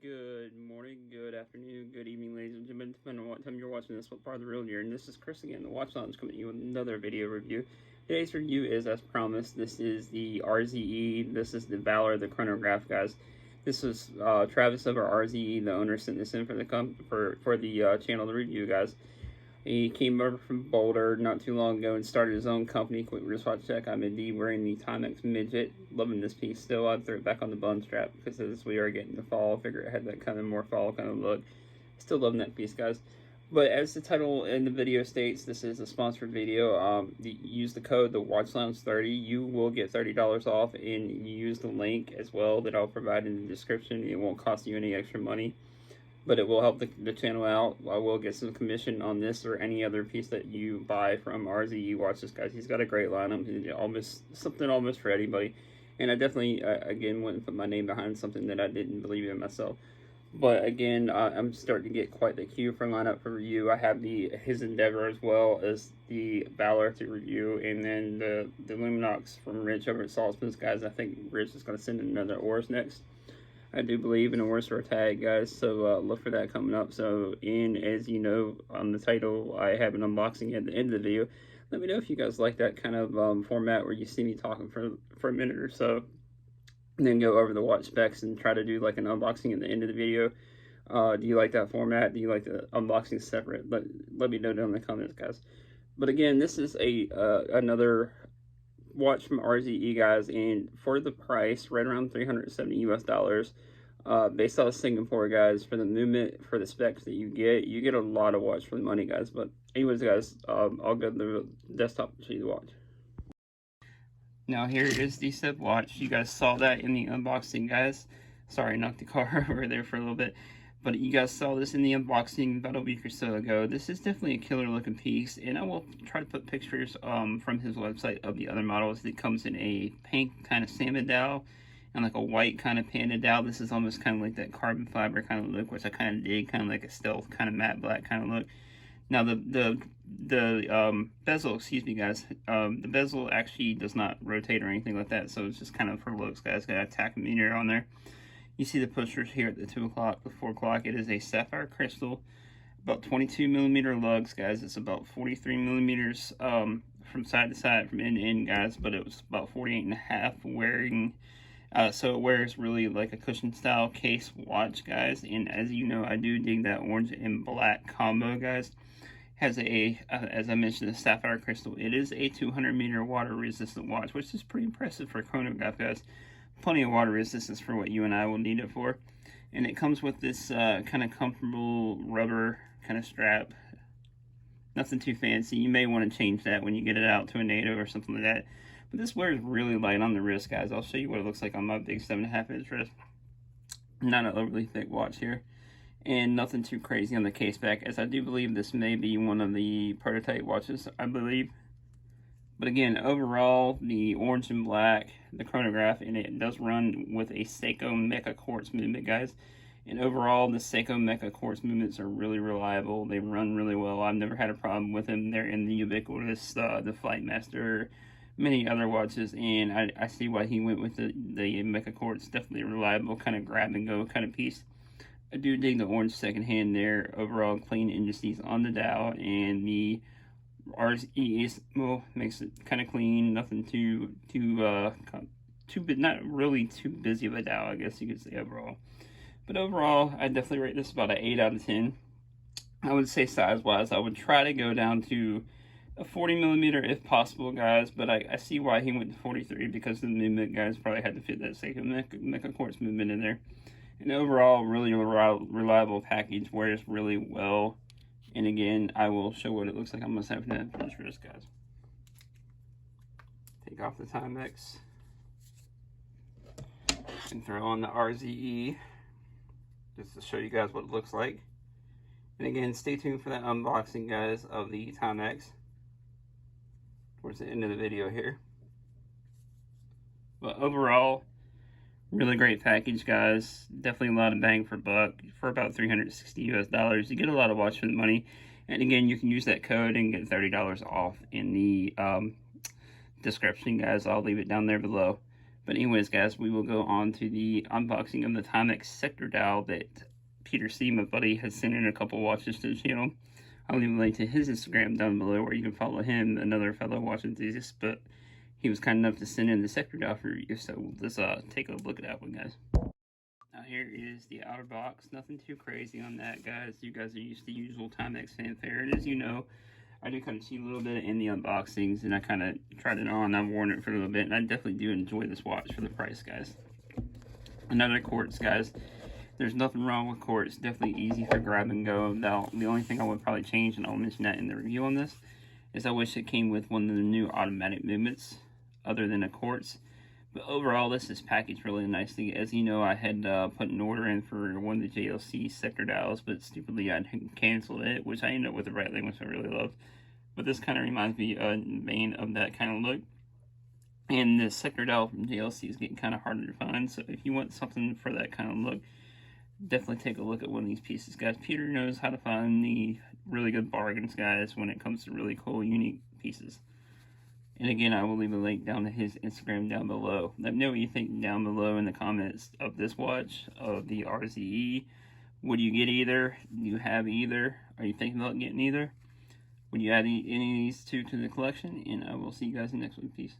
Good morning, good afternoon, good evening, ladies and gentlemen, depending on what time you're watching this, what part of the world you're in. This is Chris again, the Watch Lounge, coming to you with another video review. Today's review is, as promised, this is the RZE, this is the Valour, the chronograph, guys. This was Travis over RZE, the owner, sent this in for the channel to review, guys. He came over from Boulder not too long ago and started his own company, Quick Wristwatch Check. I'm indeed wearing the Timex Midget. Loving this piece still. I'd throw it back on the bun strap because as we are getting the fall, I figure it had that kind of more fall kind of look. Still loving that piece, guys. But as the title in the video states, this is a sponsored video. Use the code TheWatchLounge30. You will get $30 off, and you use the link as well that I'll provide in the description. It won't cost you any extra money, but it will help the channel out. I will get some commission on this or any other piece that you buy from RZE watches, guys. He's got a great lineup, something almost for anybody. And I definitely, again, wouldn't put my name behind something that I didn't believe in myself. But again, I'm starting to get quite the queue for lineup for review. I have his Endeavor as well as the Valour to review, and then the Luminox from Rich over at Saltzman's, guys. I think Rich is going to send in another Oris next. I do believe in a Oris or a tag, guys, so look for that coming up. So, and as you know on the title, I have an unboxing at the end of the video. Let me know if you guys like that kind of format where you see me talking for a minute or so, and then go over the watch specs and try to do like an unboxing at the end of the video. Do you like that format? Do you like the unboxing separate? Let me know down in the comments, guys. But again, this is another watch from RZE, guys, and for the price, right around 370 US dollars, based out of Singapore, guys. For the movement, for the specs that you get a lot of watch for the money, guys. But anyways, guys, I'll go to the desktop to show you the watch. Now here is the step watch. You guys saw that in the unboxing, guys. Sorry, I knocked the car over there for a little bit. But you guys saw this in the unboxing about a week or so ago. This is definitely a killer looking piece, and I will try to put pictures from his website of the other models. It comes in a pink kind of salmon dial and like a white kind of panda dial. This is almost kind of like that carbon fiber kind of look, which I kind of dig, kind of like a stealth kind of matte black kind of look. Now the bezel, excuse me, guys, the bezel actually does not rotate or anything like that, so it's just kind of for looks, guys. Got a tachometer on there. You see the posters here at the 2 o'clock, the 4 o'clock. It is a sapphire crystal, about 22 millimeter lugs, guys. It's about 43 millimeters from side to side, from end to end, guys. But it was about 48 and a half wearing. So it wears really like a cushion style case watch, guys. And as you know, I do dig that orange and black combo, guys. Has as I mentioned, a sapphire crystal. It is a 200 meter water resistant watch, which is pretty impressive for a chronograph, guys. Plenty of water resistance for what you and I will need it for. And it comes with this kind of comfortable rubber kind of strap. Nothing too fancy. You may want to change that when you get it out to a NATO or something like that. But this wears really light on the wrist, guys. I'll show you what it looks like on my big 7.5 inch wrist. Not an overly thick watch here. And nothing too crazy on the case back, as I do believe this may be one of the prototype watches, I believe. But again, overall, the orange and black, the chronograph, and it does run with a Seiko Mecha Quartz movement, guys. And overall, the Seiko Mecha Quartz movements are really reliable. They run really well. I've never had a problem with them. They're in the ubiquitous, the Flightmaster, many other watches, and I see why he went with the Mecha Quartz. Definitely a reliable kind of grab and go kind of piece. I do dig the orange second hand there. Overall, clean indices on the dial, and the RZE is, well, makes it kind of clean. Nothing too not really too busy of a dial, I guess you could say overall. But overall, I definitely rate this about an 8 out of 10. I would say size-wise, I would try to go down to a 40 millimeter if possible, guys. But I see why he went to 43, because the movement, guys, probably had to fit that Seiko Mecha Quartz movement in there. And overall, really reliable package, wears really well. And again, I will show what it looks like. I'm going to have that for this wrist, guys. Take off the Timex and throw on the RZE just to show you guys what it looks like. And again, stay tuned for that unboxing, guys, of the Timex towards the end of the video here. But overall, really great package, guys. Definitely a lot of bang for buck. For about 360 US dollars, you get a lot of watch for the money. And again, you can use that code and get $30 off in the description, guys. I'll leave it down there below. But anyways, guys, we will go on to the unboxing of the Timex sector dial that Peter C, my buddy, has sent in a couple watches to the channel. I'll leave a link to his Instagram down below where you can follow him, another fellow watch enthusiast, but he was kind enough to send in the sector dial for review, so let's take a look at that one, guys. Now here is the outer box. Nothing too crazy on that, guys. You guys are used to usual Timex fanfare, and as you know, I do kind of cheat a little bit in the unboxings, and I kind of tried it on. I've worn it for a little bit, and I definitely do enjoy this watch for the price, guys. Another quartz, guys. There's nothing wrong with quartz. Definitely easy for grab and go. Now, the only thing I would probably change, and I'll mention that in the review on this, is I wish it came with one of the new automatic movements other than a quartz. But overall, this is packaged really nicely. As you know, I had put an order in for one of the JLC sector dials, but stupidly I canceled it, which I ended up with the Breitling, which I really loved. But this kind of reminds me in vein of that kind of look. And the sector dial from JLC is getting kind of harder to find, so if you want something for that kind of look, definitely take a look at one of these pieces, guys. Peter knows how to find the really good bargains, guys, when it comes to really cool, unique pieces. And again, I will leave a link down to his Instagram down below. Let me know what you think down below in the comments of this watch, of the RZE. Would you get either? Do you have either? Are you thinking about getting either? Would you add any of these two to the collection? And I will see you guys in the next one. Peace.